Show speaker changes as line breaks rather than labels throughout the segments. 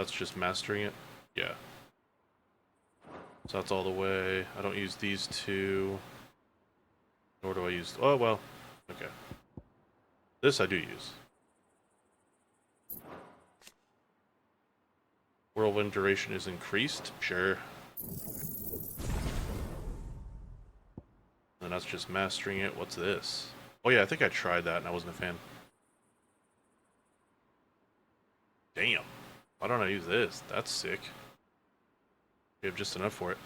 That's just mastering it? Yeah. So that's all the way. I don't use these two. Nor do I use... Oh, well. Okay. This I do use. Whirlwind duration is increased? Sure. And that's just mastering it. What's this? Oh yeah, I think I tried that and I wasn't a fan. Damn. Why don't I use this? That's sick. We have just enough for it.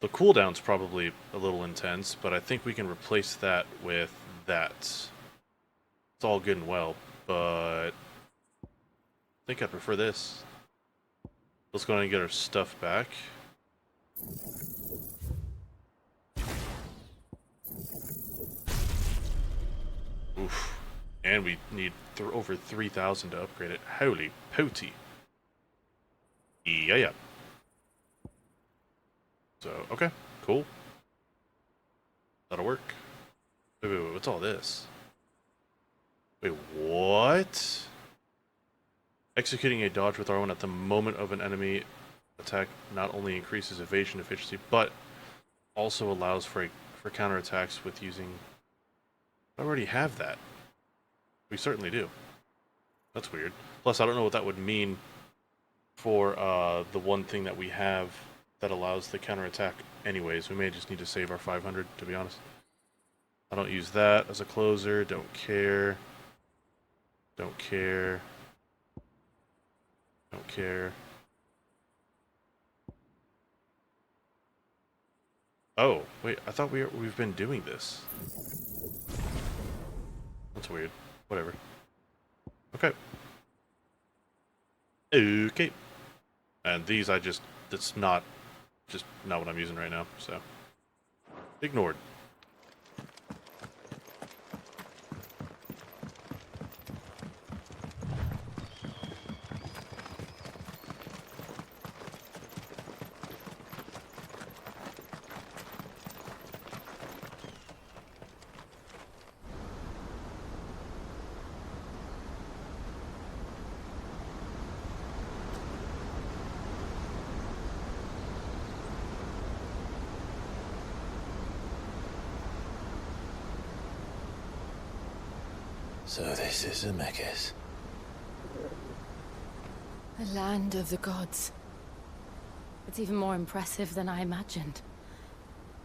The cooldown's probably a little intense, but I think we can replace that with that. It's all good and well, but I think I prefer this. Let's go ahead and get our stuff back. Oof. And we need over 3,000 to upgrade it. Holy potty. Yeah. So, okay, cool. That'll work. Wait, what's all this? Wait, what? Executing a dodge with R1 at the moment of an enemy attack not only increases evasion efficiency, but also allows for counterattacks with using... I already have that. We certainly do. That's weird. Plus, I don't know what that would mean for the one thing that we have that allows the counterattack anyways. We may just need to save our 500, to be honest. I don't use that as a closer. Don't care. Don't care. Don't care. Oh, wait, I thought we've been doing this. That's weird. Whatever. Okay. Okay. And these it's not what I'm using right now, so. Ignored.
So this is Zemeckis.
The land of the gods. It's even more impressive than I imagined.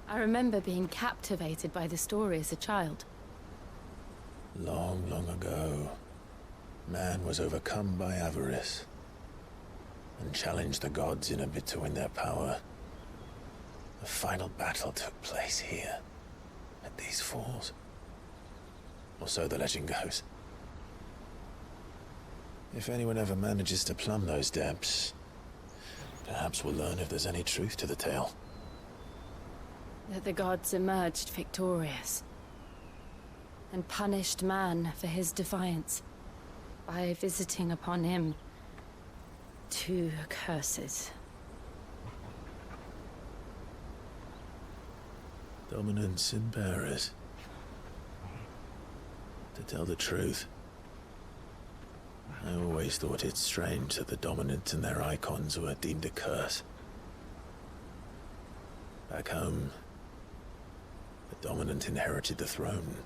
I remember being captivated by the story as a child.
Long, long ago, man was overcome by avarice and challenged the gods in a bid to win their power. The final battle took place here, at these falls. Or so the legend goes. If anyone ever manages to plumb those depths, perhaps we'll learn if there's any truth to the tale.
That the gods emerged victorious and punished man for his defiance by visiting upon him 2 curses.
Dominance and bearers. To tell the truth, I always thought it strange that the dominant and their icons were deemed a curse. Back home, the dominant inherited the throne.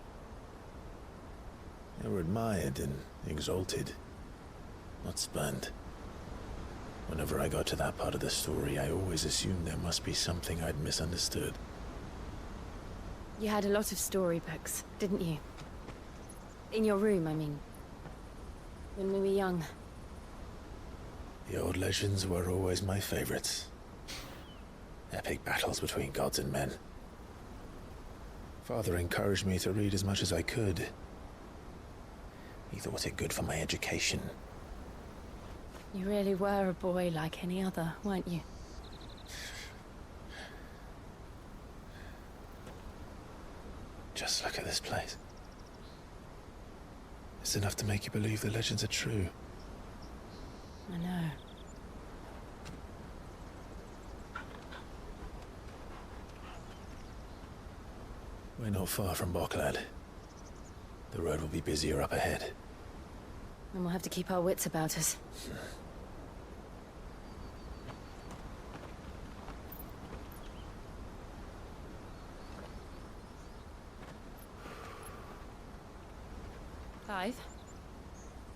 They were admired and exalted, not spurned. Whenever I got to that part of the story, I always assumed there must be something I'd misunderstood.
You had a lot of storybooks, didn't you? In your room, I mean. When we were young.
The old legends were always my favorites. Epic battles between gods and men. Father encouraged me to read as much as I could. He thought it good for my education.
You really were a boy like any other, weren't you?
Just look at this place. It's enough to make you believe the legends are true.
I know.
We're not far from Boklad. The road will be busier up ahead.
And we'll have to keep our wits about us. PS5?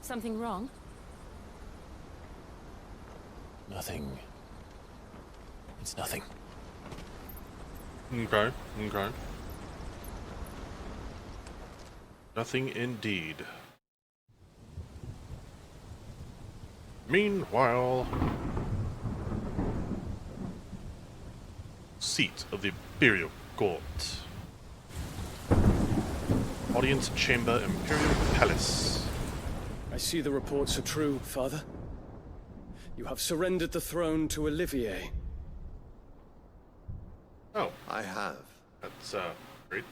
Something wrong?
Nothing. It's nothing.
Okay, okay. Nothing indeed. Meanwhile, seat of the Imperial Court. Audience chamber, Imperial Palace.
I see the reports are true, Father. You have surrendered the throne to Olivier.
Oh,
I have.
that's great.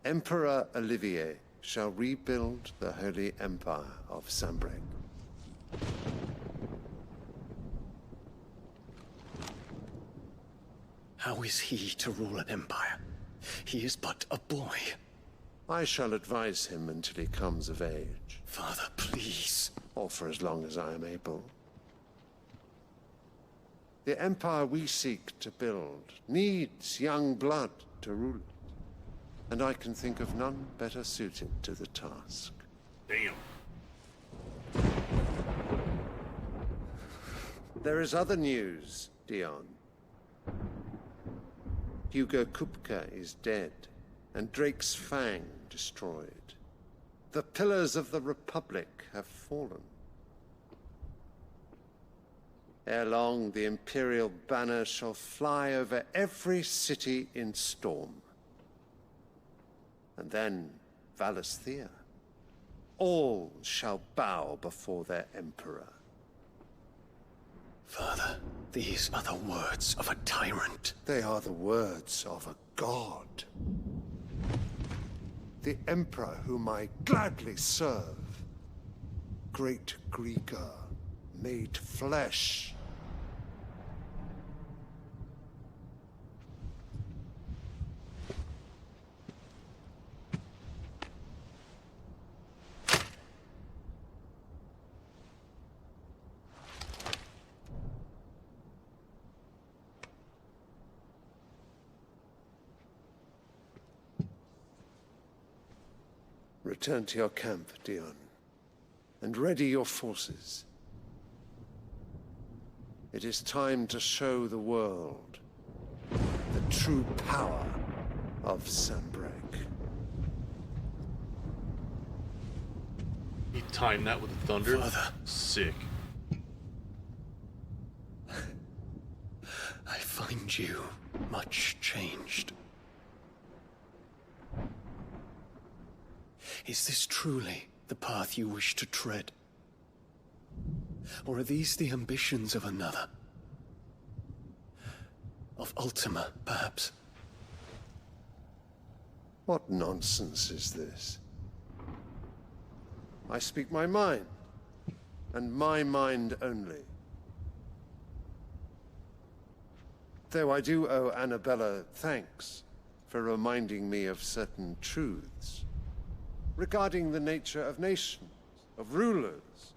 Emperor Olivier shall rebuild the Holy Empire of Sanbreque.
How is he to rule an empire? He is but a boy.
I shall advise him until he comes of age,
Father, please.
or for as long as I am able. The empire we seek to build needs young blood to rule it, and I can think of none better suited to the task.
Damn.
There is other news, Dion. Hugo Kupka is dead, and Drake's Fang destroyed. The pillars of the Republic have fallen. Ere long, the Imperial banner shall fly over every city in Storm. And then, Valisthea. All shall bow before their Emperor.
Father, these are the words of a tyrant.
They are the words of a god. The Emperor whom I gladly serve. Great Greeker, made flesh. Return to your camp, Dion, and ready your forces. It is time to show the world the true power of Sanbreque.
He timed that with the thunder.
Father.
Sick.
I find you much changed. Is this truly the path you wish to tread? Or are these the ambitions of another? Of Ultima, perhaps?
What nonsense is this? I speak my mind, and my mind only. Though I do owe Annabella thanks for reminding me of certain truths regarding the nature of nations, of rulers,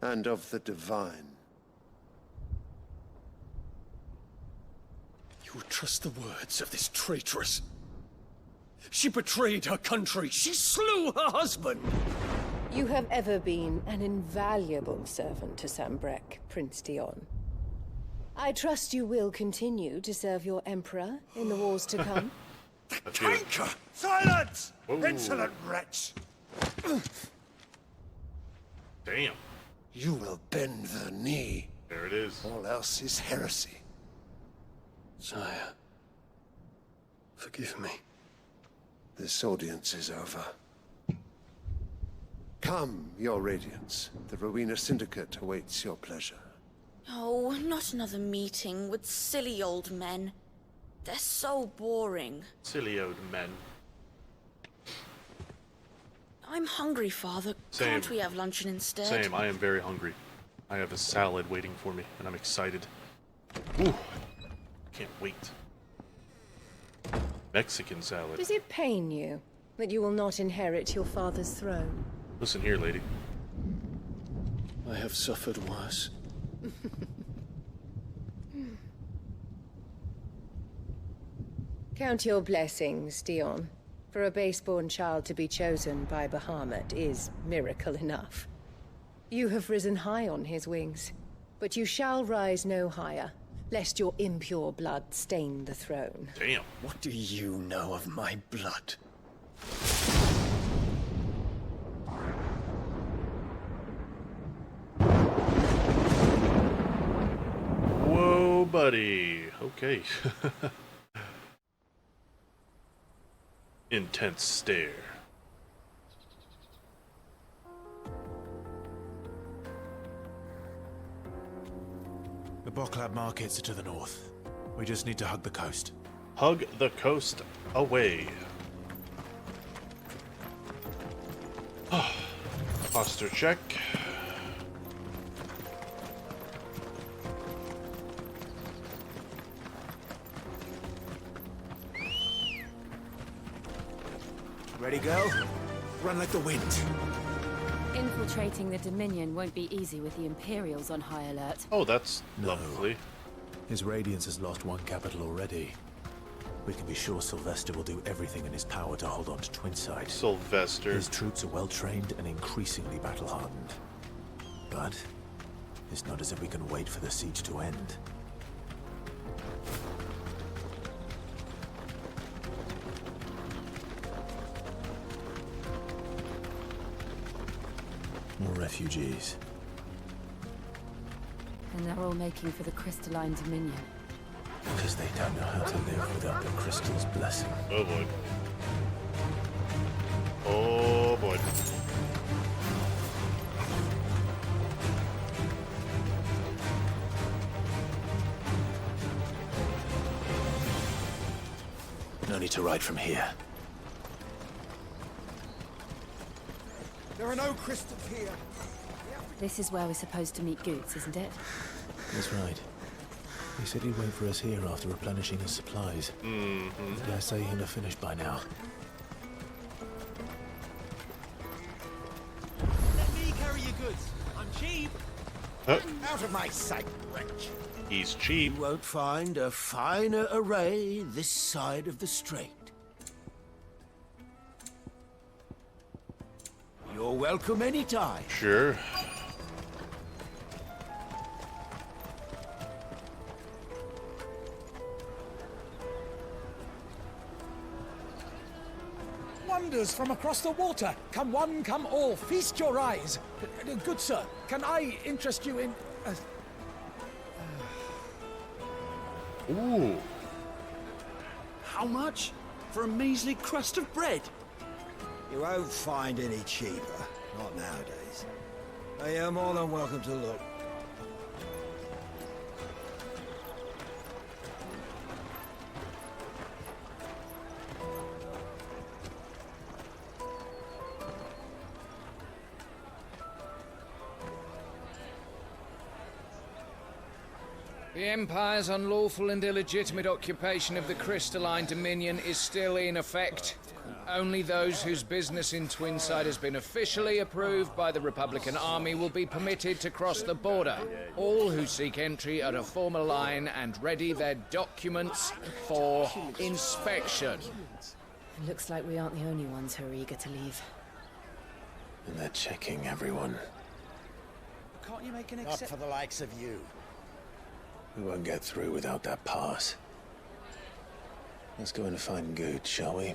and of the divine.
You would trust the words of this traitress? She betrayed her country. She slew her husband.
You have ever been an invaluable servant to Sanbreque, Prince Dion. I trust you will continue to serve your Emperor in the wars to come.
Tanker! Silence!
Whoa.
Insolent wretch!
Damn.
You will bend the knee.
There it is.
All else is heresy.
Sire, forgive me.
This audience is over. Come, your Radiance. The Rowena Syndicate awaits your pleasure.
Oh, not another meeting with silly old men. They're so boring.
Silly old men.
I'm hungry, Father.
Same.
Can't we have luncheon instead?
Same, I am very hungry. I have a salad waiting for me, and I'm excited. Ooh, can't wait. Mexican salad.
Does it pain you that you will not inherit your father's throne?
Listen here, lady.
I have suffered worse.
Count your blessings, Dion. For a base-born child to be chosen by Bahamut is miracle enough. You have risen high on his wings, but you shall rise no higher, lest your impure blood stain the throne.
Damn.
What do you know of my blood?
Whoa, buddy. Okay. Intense stare.
The Boklab markets are to the north. We just need to hug the coast.
Hug the coast away. Posture check.
Ready, go? Run like the wind.
Infiltrating the Dominion won't be easy with the Imperials on high alert.
Oh, that's
No.
lovely.
His Radiance has lost one capital already. We can be sure Sylvester will do everything in his power to hold on to Twinside.
Sylvester.
His troops are well trained and increasingly battle-hardened. But it's not as if we can wait for the siege to end. More refugees.
And they're all making for the Crystalline Dominion.
Because they don't know how to live without the crystal's blessing.
Oh boy. Oh boy.
No need to ride from here.
There are no crystals here.
This is where we're supposed to meet Goots, isn't it?
That's right. He said he'd wait for us here after replenishing his supplies. Dare say he'll have finished by now.
Let me carry your goods. I'm cheap. Out of my sight, wretch.
He's cheap.
You won't find a finer array this side of the strait. You're welcome anytime.
Sure.
Wonders from across the water. Come one, come all. Feast your eyes. Good sir, can I interest you in...
Ooh.
How much? For a measly crust of bread?
You won't find any cheaper. Not nowadays. But you're more than welcome to look.
The Empire's unlawful and illegitimate occupation of the Crystalline Dominion is still in effect. Only those whose business in Twinside has been officially approved by the Republican Army will be permitted to cross the border. All who seek entry are to form a line and ready their documents for inspection.
It looks like we aren't the only ones who are eager to leave.
And they're checking everyone.
Can't you make an
Not for the likes of you.
We won't get through without that pass. Let's go in and find Good, shall we?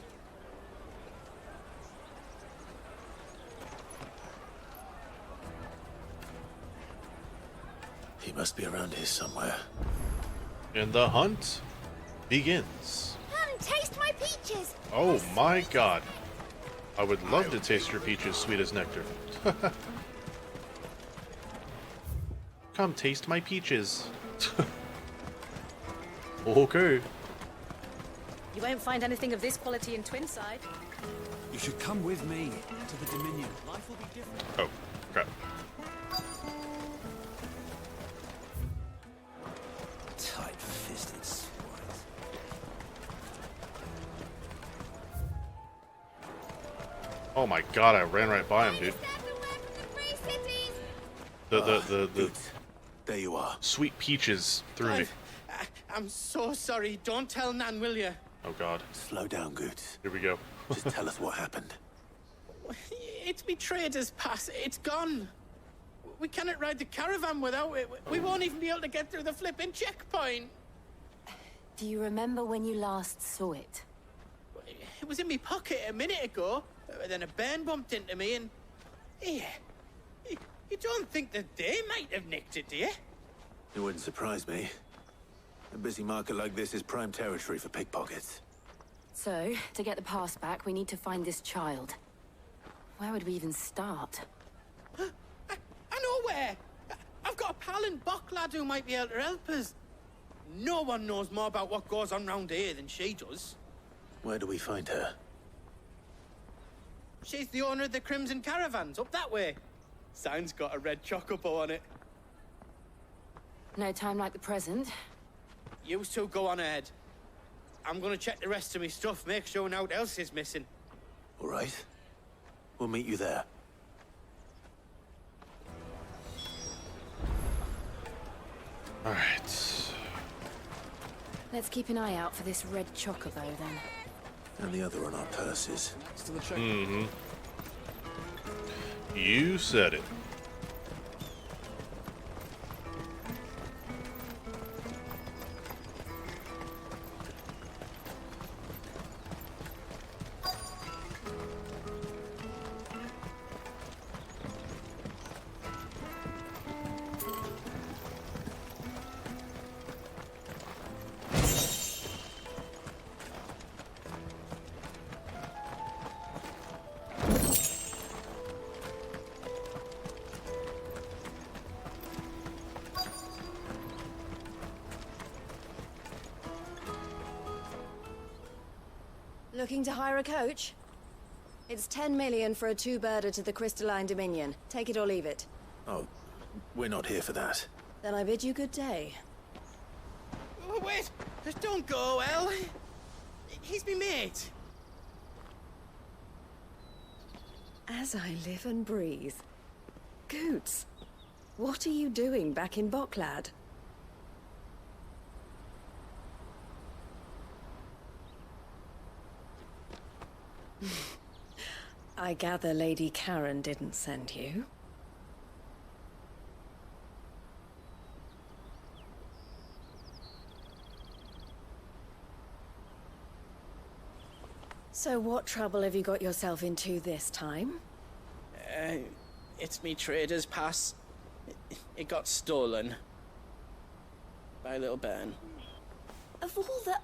He must be around here somewhere.
And the hunt begins.
Come, taste my peaches!
Oh my god. I would love to taste your peaches, sweet as nectar. Come taste my peaches. Okay.
You won't find anything of this quality in Twinside.
You should come with me to the Dominion. Life will be different.
Oh, crap.
Tight-fisted swine.
Oh my god, I ran right by him, dude. The
There you are.
sweet peaches threw me.
I'm so sorry. Don't tell Nan, will you?
Oh god.
Slow down, Good.
Here we go.
Just tell us what happened.
It's me trader's pass. It's gone. We cannot ride the caravan without it. We won't even be able to get through the flipping checkpoint.
Do you remember when you last saw it?
It was in my pocket a minute ago. Then a bairn bumped into me and... Yeah. You don't think that they might have nicked it, do you?
It wouldn't surprise me. A busy market like this is prime territory for pickpockets.
So, to get the pass back, we need to find this child. Where would we even start?
I know where! I've got a pal in Bock lad who might be able to help us. No one knows more about what goes on round here than she does.
Where do we find her?
She's the owner of the Crimson Caravans, up that way. Sign's got a red chocobo on it.
No time like the present.
You two go on ahead. I'm gonna check the rest of my stuff, make sure no one else is missing.
All right. We'll meet you there.
All right.
Let's keep an eye out for this red chocobo, then.
And the other on our purses.
Still a check.
Mm-hmm. You said it.
Looking to hire a coach? It's 10 million for a two-birder to the Crystalline Dominion. Take it or leave it.
Oh, we're not here for that.
Then I bid you good day.
Oh, wait! Don't go, El. He's me mate.
As I live and breathe. Goots, what are you doing back in Bocklad? I gather Lady Karen didn't send you. So what trouble have you got yourself into this time?
It's me trader's pass. It got stolen. By a little bairn.
Of all the...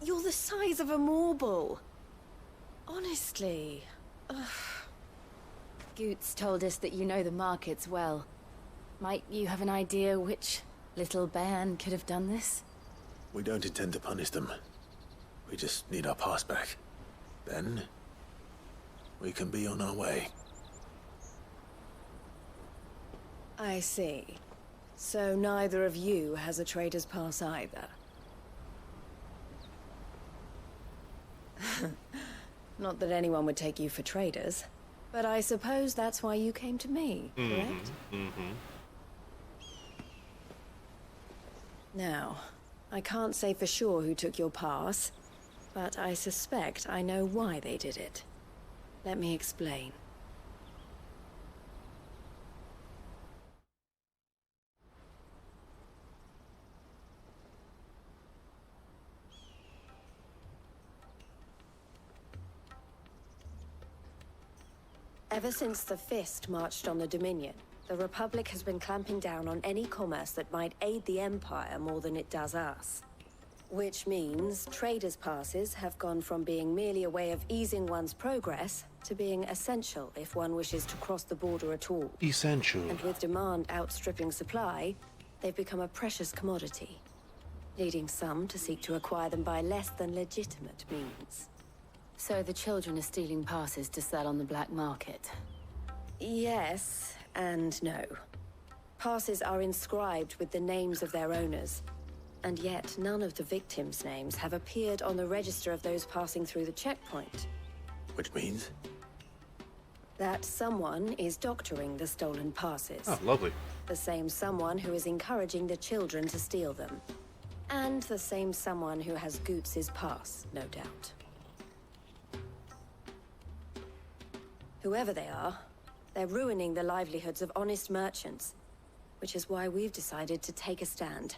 You're the size of a marble. Honestly. Ugh.
Goots told us that you know the markets well. Might you have an idea which little bairn could have done this?
We don't intend to punish them. We just need our pass back. Then, we can be on our way.
I see. So neither of you has a trader's pass either. Not that anyone would take you for traders, but I suppose that's why you came to me, correct? Now, I can't say for sure who took your pass, but I suspect I know why they did it. Let me explain. Ever since the Fist marched on the Dominion, the Republic has been clamping down on any commerce that might aid the Empire more than it does us. Which means traders' passes have gone from being merely a way of easing one's progress to being essential if one wishes to cross the border at all.
Essential.
And with demand outstripping supply, they've become a precious commodity, leading some to seek to acquire them by less than legitimate means.
So the children are stealing passes to sell on the black market?
Yes and no. Passes are inscribed with the names of their owners, and yet none of the victims' names have appeared on the register of those passing through the checkpoint.
Which means?
That someone is doctoring the stolen passes.
Oh, lovely.
The same someone who is encouraging the children to steal them. And the same someone who has Goots' pass, no doubt.
Whoever they are, they're ruining the livelihoods of honest merchants, which is why we've decided to take a stand.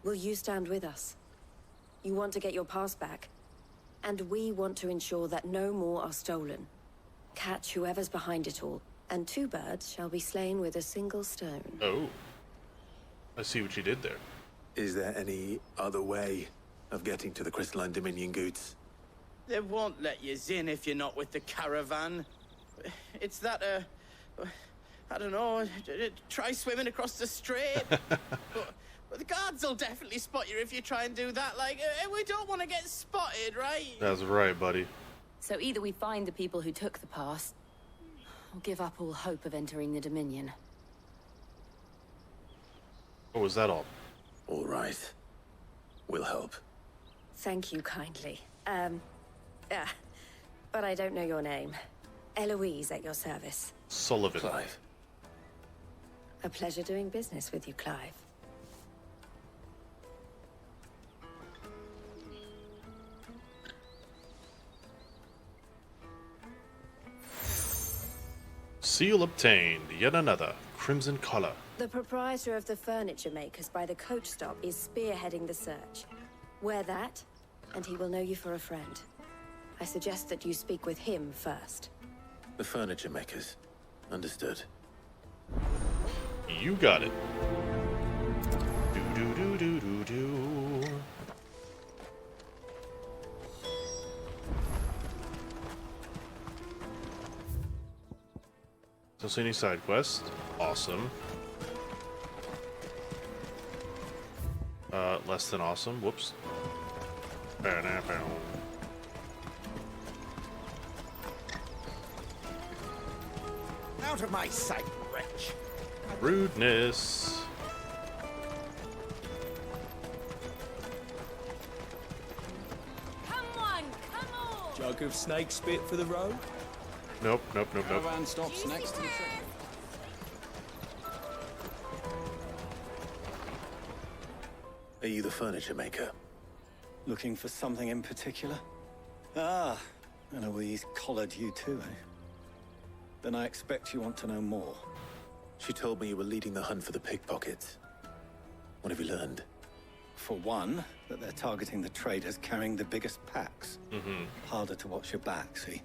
Will you stand with us? You want to get your past back, and we want to ensure that no more are stolen. Catch whoever's behind it all, and 2 birds shall be slain with a single stone.
Oh. I see what you did there.
Is there any other way of getting to the Crystalline Dominion goods?
They won't let you in if you're not with the caravan. It's that, I don't know, try swimming across the strait. but the guards will definitely spot you if you try and do that. Like, we don't want to get spotted, right?
That's right, buddy.
So either we find the people who took the pass, or give up all hope of entering the Dominion.
What was that all?
All right. We'll help.
Thank you kindly. But I don't know your name. Eloise at your service.
Sullivan.
Clive.
A pleasure doing business with you, Clive.
Seal obtained. Yet another. Crimson collar.
The proprietor of the furniture makers by the coach stop is spearheading the search. Wear that, and he will know you for a friend. I suggest that you speak with him first.
The furniture makers. Understood.
You got it. Do do do do do do. Don't see any side quests. Awesome. Less than awesome. Whoops.
Out of my sight, wretch.
Rudeness.
Come on, come on!
Jug of snake spit for the road?
Nope, nope, nope, nope.
Caravan stops next to the train.
Are you the furniture maker?
Looking for something in particular? Ah, Eloise collared you too, eh? Then I expect you want to know more.
She told me you were leading the hunt for the pickpockets. What have you learned?
For one, that they're targeting the traders carrying the biggest packs. Harder to watch your back, see?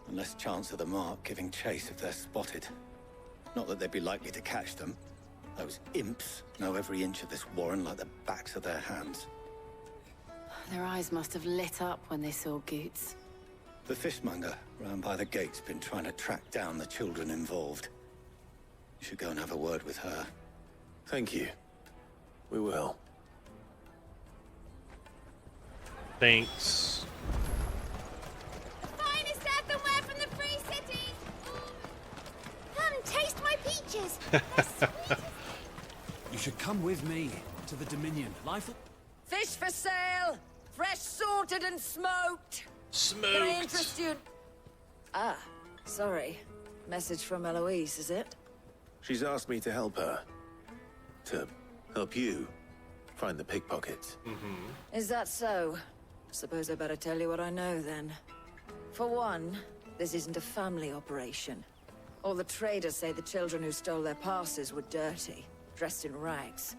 And less chance of the mark giving chase if they're spotted. Not that they'd be likely to catch them. Those imps know every inch of this warren like the backs of their hands.
Their eyes must have lit up when they saw Goots.
The fishmonger round by the gate's been trying to track down the children involved. You should go and have a word with her.
Thank you. We will.
Thanks.
Finest earthenware from the Free Cities! Come, taste my peaches!
You should come with me to the Dominion. Life...
Fish for sale! Fresh sorted and smoked!
Smoked!
Can I interest you? Ah, sorry. Message from Eloise, is it?
She's asked me to help her. To help you find the pickpockets.
Is that so? Suppose I better tell you what I know, then. For one, this isn't a family operation. All the traders say the children who stole their passes were dirty, dressed in rags.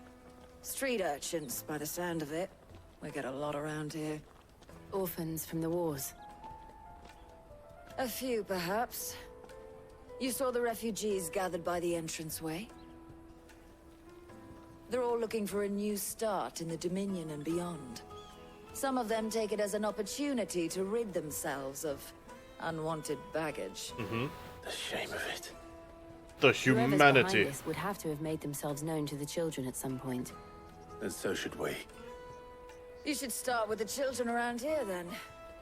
Street urchins, by the sound of it. We get a lot around here.
Orphans from the wars.
A few, perhaps. You saw the refugees gathered by the entranceway? They're all looking for a new start in the Dominion and beyond. Some of them take it as an opportunity to rid themselves of unwanted baggage.
The shame of it.
The
Whoever's
humanity.
behind this would have to have made themselves known to the children at some point.
And so should we.
You should start with the children around here, then.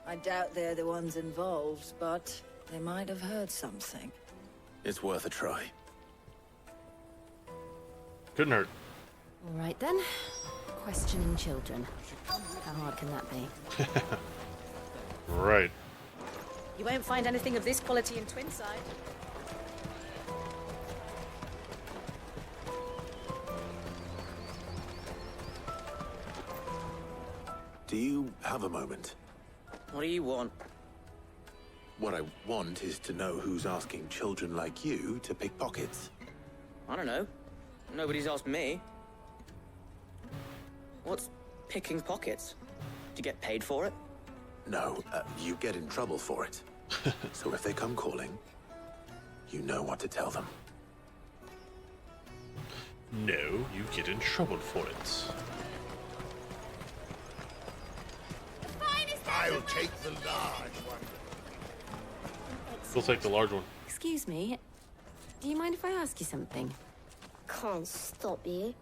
I doubt they're the ones involved, but they might have heard something.
It's worth a try.
Couldn't hurt.
All right then. Questioning children. How hard can that be?
Right.
You won't find anything of this quality in Twinside.
Do you have a moment?
What do you want?
What I want is to know who's asking children like you to pick pockets.
I don't know. Nobody's asked me. What's picking pockets? Do you get paid for it?
No, you get in trouble for it. So if they come calling, you know what to tell them.
No, you get in trouble for it.
I'll take the large one.
We'll take the large one.
Excuse me. Do you mind if I ask you something?
Can't stop you.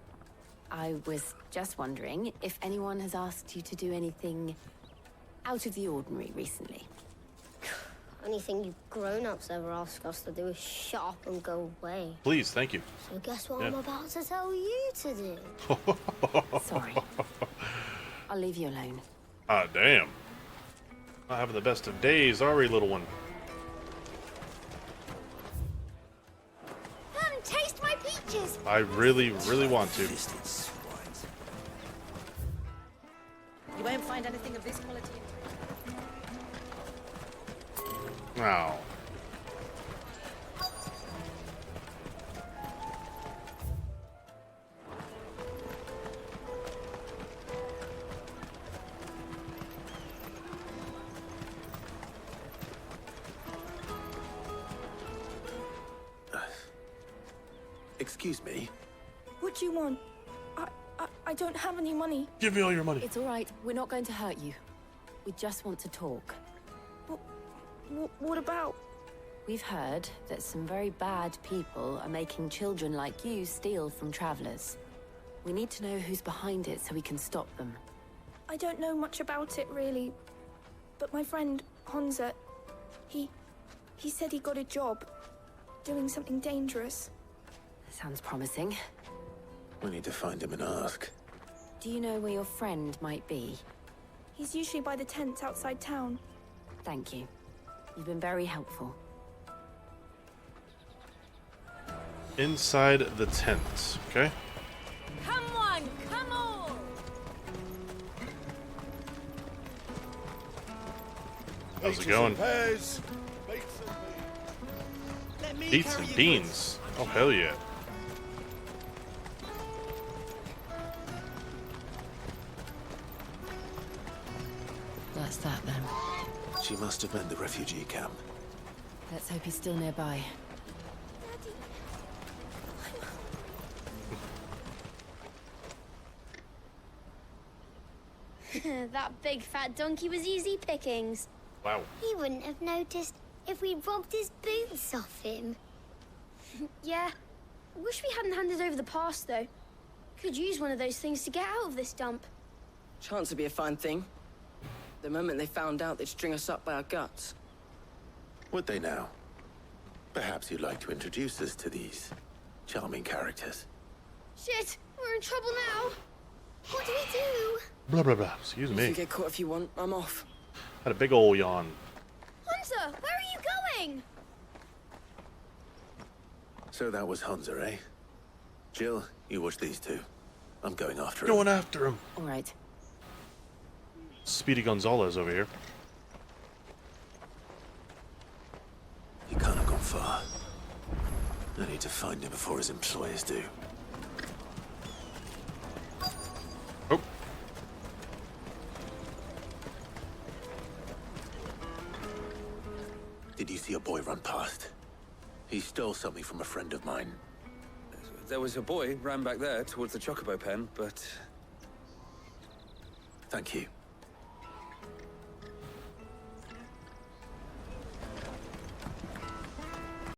I was just wondering if anyone has asked you to do anything out of the ordinary recently.
Anything you grown-ups ever ask us to do is shut up and go away.
Please, thank you.
So guess what
Yeah.
I'm about to tell you to do?
Sorry. I'll leave you alone.
Ah, damn. Not having the best of days, are we, little one?
Come taste my peaches.
I really, really want to.
You won't find anything of this quality.
Wow.
Excuse me?
What do you want? I don't have any money.
Give me all your money.
It's all right. We're not going to hurt you. We just want to talk.
What about?
We've heard that some very bad people are making children like you steal from travelers. We need to know who's behind it so we can stop them.
I don't know much about it, really. But my friend, Honza, he said he got a job doing something dangerous.
Sounds promising.
We need to find him and ask.
Do you know where your friend might be?
He's usually by the tents outside town.
Thank you. You've been very helpful.
Inside the tent, okay?
Come on, come on.
How's it going?
Pears,
Beets and beans. Oh, hell yeah.
That's that then.
She must have meant the refugee camp.
Let's hope he's still nearby.
That big fat donkey was easy pickings.
Wow.
He wouldn't have noticed if we'd robbed his boots off him.
Yeah. Wish we hadn't handed over the pass, though. Could use one of those things to get out of this dump.
Chance would be a fine thing. The moment they found out, they'd string us up by our guts.
Would they now? Perhaps you'd like to introduce us to these charming characters.
Shit, we're in trouble now. What do we do?
Blah, blah, blah. Excuse
You
me.
can get caught if you want. I'm off.
Had a big ol' yawn.
Hunter, where are you going?
So that was Hunter, eh? Jill, you watch these two. I'm going after him.
Going after him.
All right.
Speedy Gonzalez over here.
He can't have gone far. I need to find him before his employers do.
Oh.
Did you see a boy run past? He stole something from a friend of mine.
There was a boy ran back there towards the chocobo pen, but...
Thank you.